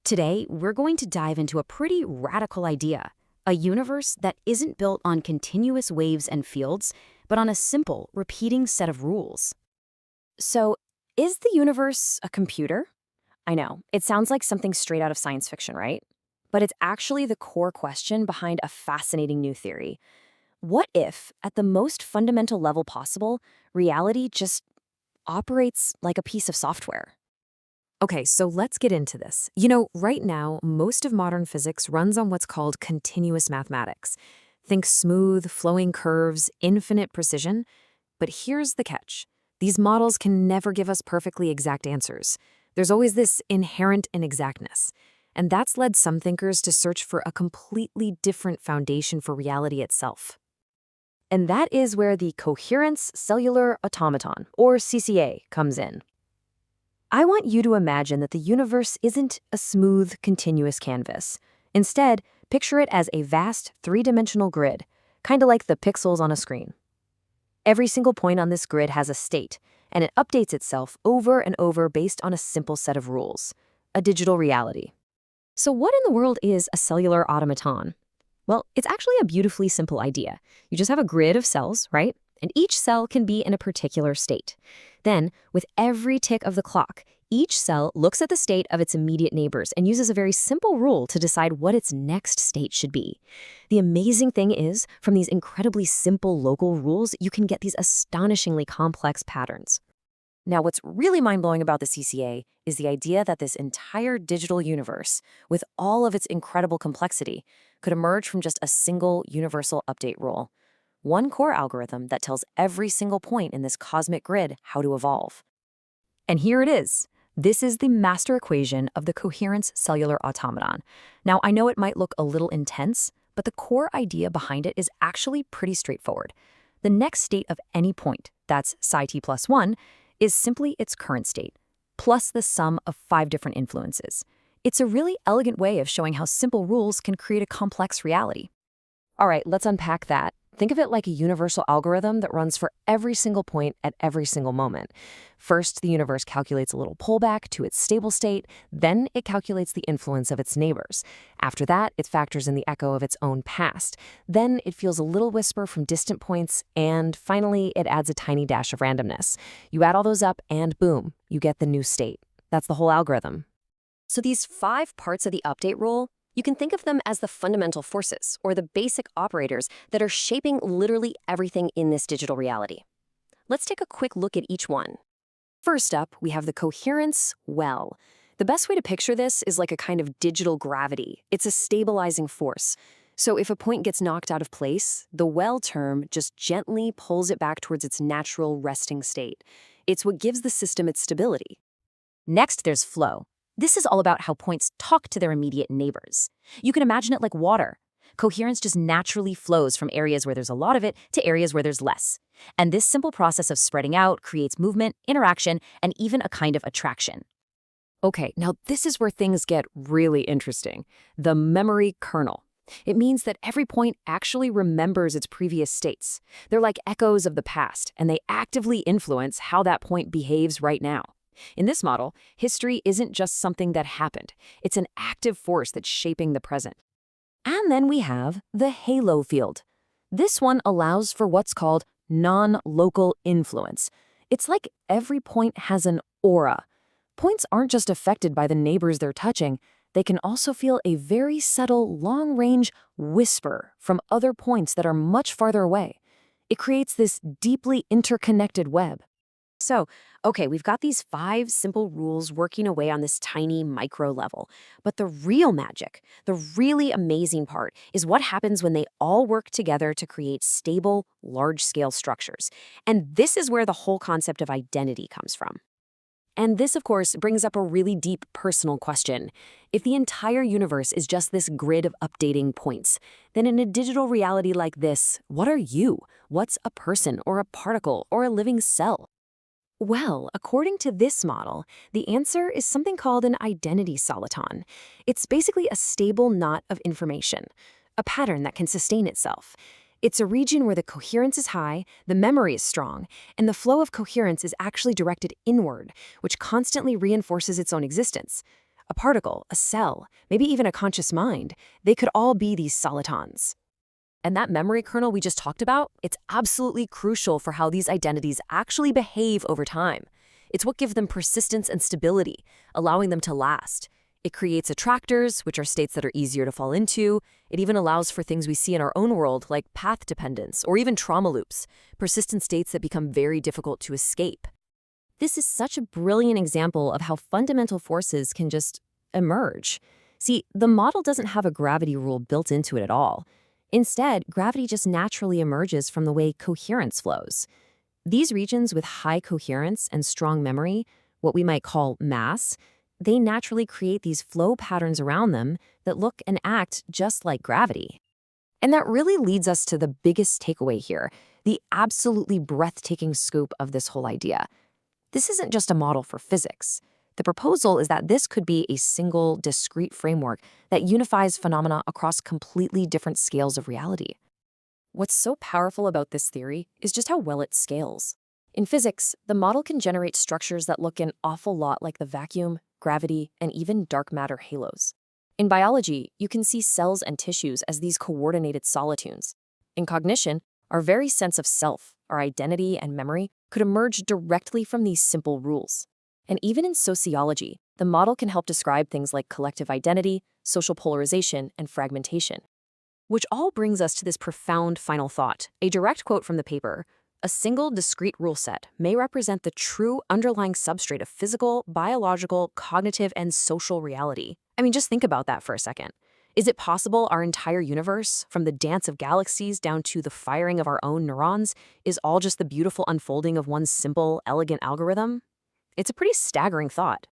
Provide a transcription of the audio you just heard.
Today, we're going to dive into a pretty radical idea, a universe that isn't built on continuous waves and fields, but on a simple, repeating set of rules. So, is the universe a computer? I know, it sounds like something straight out of science fiction, right? But it's actually the core question behind a fascinating new theory. What if, at the most fundamental level possible, reality just operates like a piece of software? Okay, so let's get into this. You know, right now, most of modern physics runs on what's called continuous mathematics. Think smooth, flowing curves, infinite precision. But here's the catch. These models can never give us perfectly exact answers. There's always this inherent inexactness. And that's led some thinkers to search for a completely different foundation for reality itself. And that is where the Coherence Cellular Automaton, or CCA, comes in. I want you to imagine that the universe isn't a smooth, continuous canvas. Instead, picture it as a vast, three-dimensional grid, kind of like the pixels on a screen. Every single point on this grid has a state, and it updates itself over and over based on a simple set of rules, a digital reality. So what in the world is a cellular automaton? Well, it's actually a beautifully simple idea. You just have a grid of cells, right? And each cell can be in a particular state. Then, with every tick of the clock, each cell looks at the state of its immediate neighbors and uses a very simple rule to decide what its next state should be. The amazing thing is, from these incredibly simple local rules, you can get these astonishingly complex patterns. Now, what's really mind-blowing about the CCA is the idea that this entire digital universe, with all of its incredible complexity, could emerge from just a single universal update rule. One core algorithm that tells every single point in this cosmic grid how to evolve. And here it is. This is the master equation of the Coherence Cellular Automaton. Now, I know it might look a little intense, but the core idea behind it is actually pretty straightforward. The next state of any point, that's psi t plus 1, is simply its current state, plus the sum of 5 different influences. It's a really elegant way of showing how simple rules can create a complex reality. All right, let's unpack that. Think of it like a universal algorithm that runs for every single point at every single moment. First, the universe calculates a little pullback to its stable state, then it calculates the influence of its neighbors. After that, it factors in the echo of its own past. Then it feels a little whisper from distant points, and finally, it adds a tiny dash of randomness. You add all those up, and boom, you get the new state. That's the whole algorithm. So these 5 parts of the update rule, you can think of them as the fundamental forces, or the basic operators that are shaping literally everything in this digital reality. Let's take a quick look at each one. First up, we have the coherence well. The best way to picture this is like a kind of digital gravity. It's a stabilizing force. So if a point gets knocked out of place, the well term just gently pulls it back towards its natural resting state. It's what gives the system its stability. Next, there's flow. This is all about how points talk to their immediate neighbors. You can imagine it like water. Coherence just naturally flows from areas where there's a lot of it to areas where there's less. And this simple process of spreading out creates movement, interaction, and even a kind of attraction. Okay, now this is where things get really interesting. The memory kernel. It means that every point actually remembers its previous states. They're like echoes of the past, and they actively influence how that point behaves right now. In this model, history isn't just something that happened. It's an active force that's shaping the present. And then we have the halo field. This one allows for what's called non-local influence. It's like every point has an aura. Points aren't just affected by the neighbors they're touching. They can also feel a very subtle, long-range whisper from other points that are much farther away. It creates this deeply interconnected web. So, okay, we've got these 5 simple rules working away on this tiny micro level. But the real magic, the really amazing part, is what happens when they all work together to create stable, large-scale structures. And this is where the whole concept of identity comes from. And this, of course, brings up a really deep personal question. If the entire universe is just this grid of updating points, then in a digital reality like this, what are you? What's a person or a particle or a living cell? Well, according to this model, the answer is something called an identity soliton. It's basically a stable knot of information, a pattern that can sustain itself. It's a region where the coherence is high, the memory is strong, and the flow of coherence is actually directed inward, which constantly reinforces its own existence. a particle, a cell, maybe even a conscious mind, they could all be these solitons. And that memory kernel we just talked about, it's absolutely crucial for how these identities actually behave over time. It's what gives them persistence and stability, allowing them to last. It creates attractors, which are states that are easier to fall into. It even allows for things we see in our own world, like path dependence or even trauma loops, persistent states that become very difficult to escape. This is such a brilliant example of how fundamental forces can just emerge. See, the model doesn't have a gravity rule built into it at all. Instead, gravity just naturally emerges from the way coherence flows. These regions with high coherence and strong memory, what we might call mass, they naturally create these flow patterns around them that look and act just like gravity. And that really leads us to the biggest takeaway here, the absolutely breathtaking scoop of this whole idea. This isn't just a model for physics. The proposal is that this could be a single, discrete framework that unifies phenomena across completely different scales of reality. What's so powerful about this theory is just how well it scales. In physics, the model can generate structures that look an awful lot like the vacuum, gravity, and even dark matter halos. In biology, you can see cells and tissues as these coordinated solitons. In cognition, our very sense of self, our identity and memory, could emerge directly from these simple rules. And even in sociology, the model can help describe things like collective identity, social polarization, and fragmentation. Which all brings us to this profound final thought, a direct quote from the paper. A single discrete rule set may represent the true underlying substrate of physical, biological, cognitive, and social reality. I mean, just think about that for a second. Is it possible our entire universe, from the dance of galaxies down to the firing of our own neurons, is all just the beautiful unfolding of one simple, elegant algorithm? It's a pretty staggering thought.